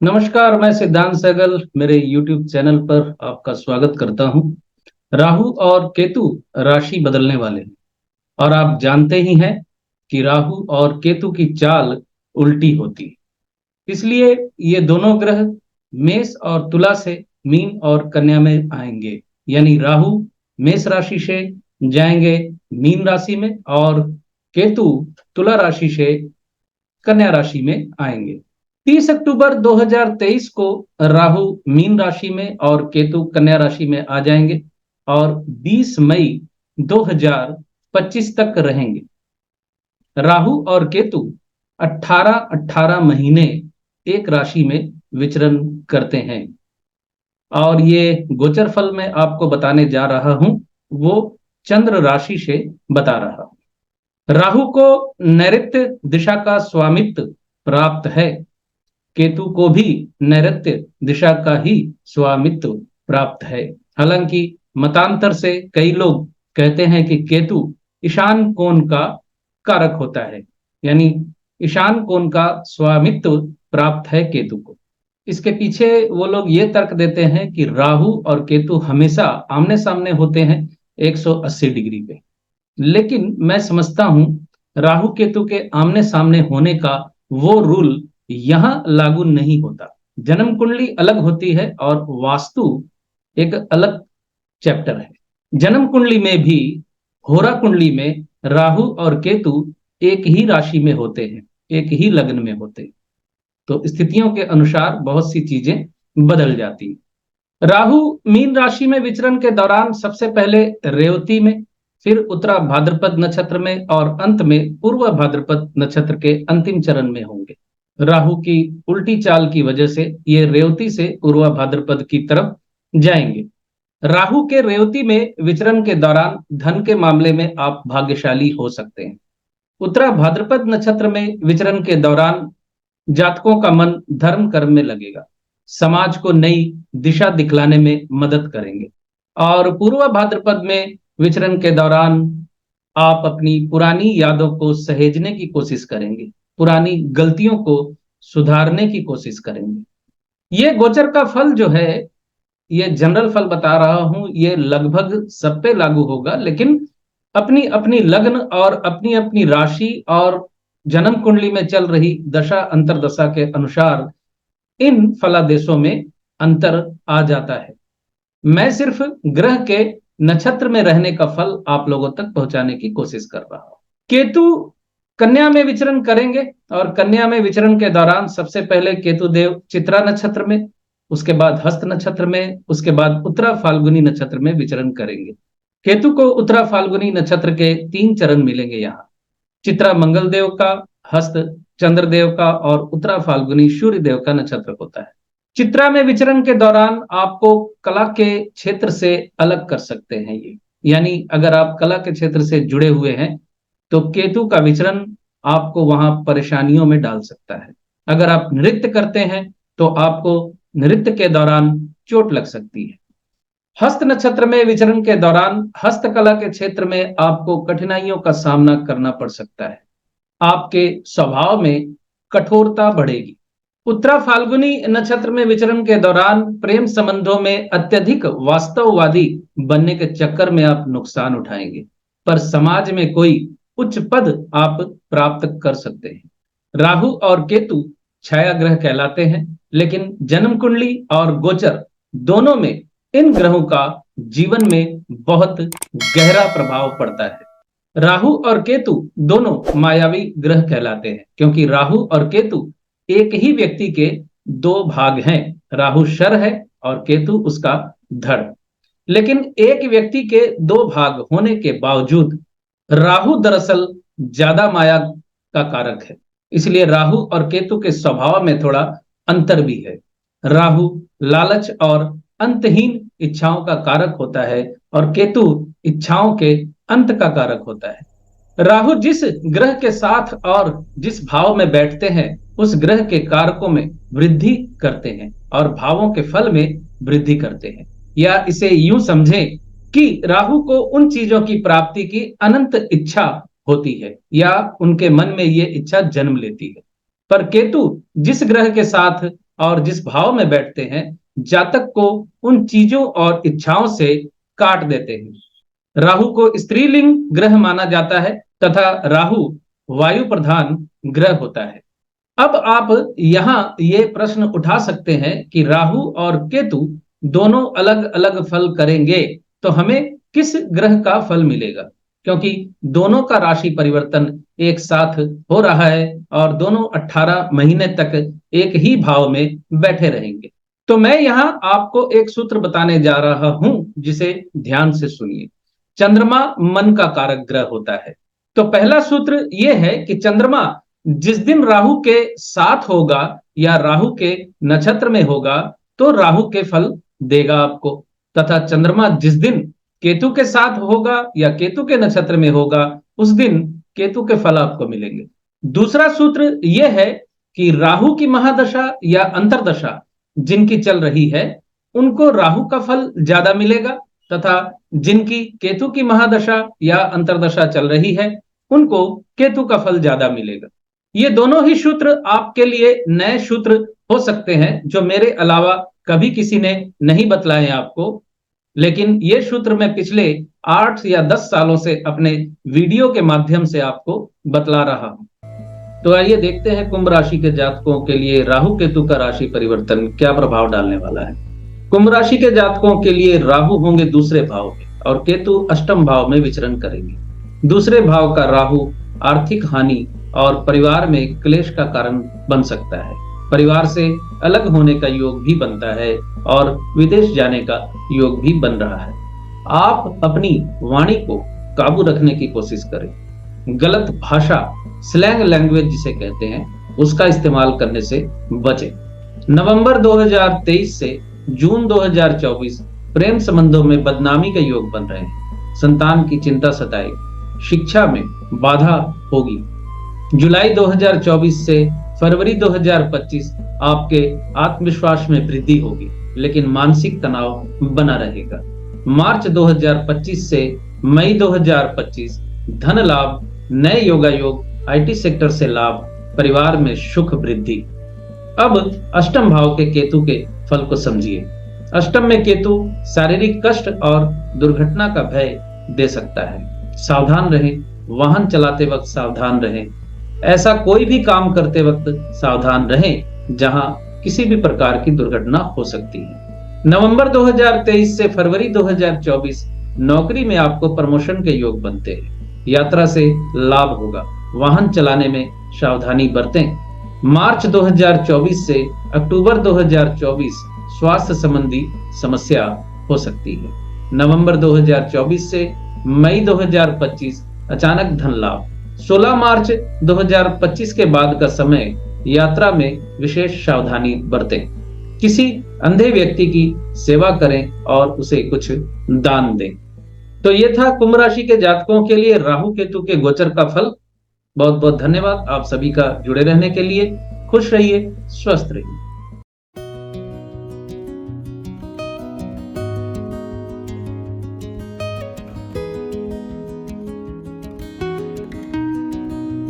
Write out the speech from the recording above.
नमस्कार, मैं सिद्धांत सहगल मेरे YouTube चैनल पर आपका स्वागत करता हूं। राहु और केतु राशि बदलने वाले हैं और आप जानते ही हैं कि राहु और केतु की चाल उल्टी होती है। इसलिए ये दोनों ग्रह मेष और तुला से मीन और कन्या में आएंगे। यानी राहु मेष राशि से जाएंगे मीन राशि में और केतु तुला राशि से कन्या राशि में आएंगे। 30 अक्टूबर 2023 को राहु मीन राशि में और केतु कन्या राशि में आ जाएंगे और 20 मई 2025 तक रहेंगे। राहु और केतु 18-18 महीने एक राशि में विचरण करते हैं और ये गोचर फल मैं आपको बताने जा रहा हूं, वो चंद्र राशि से बता रहा हूं। राहु को नैऋत्य दिशा का स्वामित्व प्राप्त है। केतु को भी नैऋत्य दिशा का ही स्वामित्व प्राप्त है। हालांकि मतांतर से कई लोग कहते हैं कि केतु ईशान कोण का कारक होता है, यानी ईशान कोण का स्वामित्व प्राप्त है केतु को। इसके पीछे वो लोग ये तर्क देते हैं कि राहु और केतु हमेशा आमने सामने होते हैं 180 डिग्री पे। लेकिन मैं समझता हूं राहु केतु के आमने सामने होने का वो रूल यहां लागू नहीं होता। जन्म कुंडली अलग होती है और वास्तु एक अलग चैप्टर है। जन्म कुंडली में भी होरा कुंडली में राहु और केतु एक ही राशि में होते हैं, एक ही लग्न में होते हैं। तो स्थितियों के अनुसार बहुत सी चीजें बदल जाती हैं। राहु मीन राशि में विचरण के दौरान सबसे पहले रेवती में, फिर उत्तरा भाद्रपद नक्षत्र में और अंत में पूर्व भाद्रपद नक्षत्र के अंतिम चरण में होंगे। राहु की उल्टी चाल की वजह से ये रेवती से पूर्व भाद्रपद की तरफ जाएंगे। राहु के रेवती में विचरण के दौरान धन के मामले में आप भाग्यशाली हो सकते हैं। उत्तरा भाद्रपद नक्षत्र में विचरण के दौरान जातकों का मन धर्म कर्म में लगेगा, समाज को नई दिशा दिखलाने में मदद करेंगे। और पूर्व भाद्रपद में विचरण के दौरान आप अपनी पुरानी यादों को सहेजने की कोशिश करेंगे, पुरानी गलतियों को सुधारने की कोशिश करेंगे। ये गोचर का फल जो है, ये जनरल फल बता रहा हूं, ये लगभग सब पे लागू होगा, लेकिन अपनी अपनी लग्न और अपनी अपनी राशि और जन्म कुंडली में चल रही दशा अंतरदशा के अनुसार इन फलादेशों में अंतर आ जाता है। मैं सिर्फ ग्रह के नक्षत्र में रहने का फल आप लोगों तक पहुंचाने की कोशिश कर रहा हूं। केतु कन्या में विचरण करेंगे और कन्या में विचरण के दौरान सबसे पहले केतु देव चित्रा नक्षत्र में, उसके बाद हस्त नक्षत्र में, उसके बाद उत्तरा फाल्गुनी नक्षत्र में विचरण करेंगे। केतु को उत्तरा फाल्गुनी नक्षत्र के 3 चरण मिलेंगे यहाँ। चित्रा मंगल देव का, हस्त चंद्र देव का और उत्तरा फाल्गुनी सूर्य देव का नक्षत्र होता है। चित्रा में विचरण के दौरान आपको कला के क्षेत्र से अलग कर सकते हैं ये, यानी अगर आप कला के क्षेत्र से जुड़े हुए हैं तो केतु का विचरण आपको वहां परेशानियों में डाल सकता है। अगर आप नृत्य करते हैं तो आपको नृत्य के दौरान चोट लग सकती है। हस्त नक्षत्र में विचरण के दौरान हस्तकला के क्षेत्र में आपको कठिनाइयों का सामना करना पड़ सकता है। आपके स्वभाव में कठोरता बढ़ेगी। उत्तरा फाल्गुनी नक्षत्र में विचरण के दौरान प्रेम संबंधों में अत्यधिक वास्तववादी बनने के चक्कर में आप नुकसान उठाएंगे, पर समाज में कोई उच्च पद आप प्राप्त कर सकते हैं। राहु और केतु छाया ग्रह कहलाते हैं, लेकिन जन्म कुंडली और गोचर दोनों में इन ग्रहों का जीवन में बहुत गहरा प्रभाव पड़ता है। राहु और केतु दोनों मायावी ग्रह कहलाते हैं, क्योंकि राहु और केतु एक ही व्यक्ति के 2 भाग हैं। राहु शर है और केतु उसका धड़। लेकिन एक व्यक्ति के 2 भाग होने के बावजूद राहु दरअसल ज्यादा माया का कारक है। इसलिए राहु और केतु के स्वभाव में थोड़ा अंतर भी है। राहु लालच और अंतहीन इच्छाओं का कारक होता है और केतु इच्छाओं के अंत का कारक होता है। राहु जिस ग्रह के साथ और जिस भाव में बैठते हैं उस ग्रह के कारकों में वृद्धि करते हैं और भावों के फल में वृद्धि करते हैं। या इसे यूं समझें कि राहु को उन चीजों की प्राप्ति की अनंत इच्छा होती है या उनके मन में ये इच्छा जन्म लेती है, पर केतु जिस ग्रह के साथ और जिस भाव में बैठते हैं, जातक को उन चीजों और इच्छाओं से काट देते हैं। राहु को स्त्रीलिंग ग्रह माना जाता है तथा राहु वायु प्रधान ग्रह होता है। अब आप यहाँ ये प्रश्न उठा सकते हैं कि राहु और केतु दोनों अलग अलग फल करेंगे तो हमें किस ग्रह का फल मिलेगा, क्योंकि दोनों का राशि परिवर्तन एक साथ हो रहा है और दोनों 18 महीने तक एक ही भाव में बैठे रहेंगे। तो मैं यहाँ आपको एक सूत्र बताने जा रहा हूं, जिसे ध्यान से सुनिए। चंद्रमा मन का कारक ग्रह होता है। तो पहला सूत्र यह है कि चंद्रमा जिस दिन राहु के साथ होगा या राहु के नक्षत्र में होगा तो राहु के फल देगा आपको, तथा चंद्रमा जिस दिन केतु के साथ होगा या केतु के नक्षत्र में होगा उस दिन केतु के फल आपको मिलेंगे। दूसरा सूत्र यह है कि राहु की महादशा या अंतरदशा जिनकी चल रही है उनको राहु का फल ज्यादा मिलेगा, तथा जिनकी केतु की महादशा या अंतरदशा चल रही है उनको केतु का फल ज्यादा मिलेगा। ये दोनों ही सूत्र आपके लिए नए सूत्र हो सकते हैं जो मेरे अलावा कभी किसी ने नहीं बतलाए आपको, लेकिन ये सूत्र मैं पिछले 8 या 10 सालों से अपने वीडियो के माध्यम से आपको बतला रहा हूं। तो आइए देखते हैं कुंभ राशि के जातकों के लिए राहु केतु का राशि परिवर्तन क्या प्रभाव डालने वाला है। कुंभ राशि के जातकों के लिए राहु होंगे दूसरे भाव में और केतु अष्टम भाव में विचरण करेंगे। दूसरे भाव का राहु आर्थिक हानि और परिवार में क्लेश का कारण बन सकता है। परिवार से अलग होने का योग भी बनता है और विदेश जाने का योग भी बन रहा है। आप अपनी वाणी को काबू रखने की कोशिश करें। गलत भाषा, स्लैंग लैंग्वेज जिसे कहते हैं, उसका इस्तेमाल करने से बचें। नवंबर 2023 से जून 2024 प्रेम संबंधों में बदनामी के योग बन रहे हैं। संतान की चिंता सताए, शिक्षा में बाधा होगी। जुलाई 2024 से फरवरी 2025 आपके आत्मविश्वास में वृद्धि होगी, लेकिन मानसिक तनाव बना रहेगा। मार्च 2025 से मई 2025 धन लाभ, नए योगायोग, आईटी सेक्टर से लाभ, परिवार में सुख वृद्धि। अब अष्टम भाव के केतु के फल को समझिए। अष्टम में केतु शारीरिक कष्ट और दुर्घटना का भय दे सकता है। सावधान रहें, वाहन चलाते वक्त सावधान रहें। ऐसा कोई भी काम करते वक्त सावधान रहें जहां किसी भी प्रकार की दुर्घटना हो सकती है। नवंबर 2023 से फरवरी 2024 नौकरी में आपको प्रमोशन के योग बनते हैं। यात्रा से लाभ होगा। वाहन चलाने में सावधानी बरतें। मार्च 2024 से अक्टूबर 2024 स्वास्थ्य संबंधी समस्या हो सकती है। नवंबर 2024 से मई 2025 अचानक धन लाभ। 16 मार्च 2025 के बाद का समय यात्रा में विशेष सावधानी बरतें। किसी अंधे व्यक्ति की सेवा करें और उसे कुछ दान दें। तो ये था कुंभ राशि के जातकों के लिए राहु केतु के गोचर का फल। बहुत बहुत धन्यवाद आप सभी का जुड़े रहने के लिए। खुश रहिए, स्वस्थ रहिए।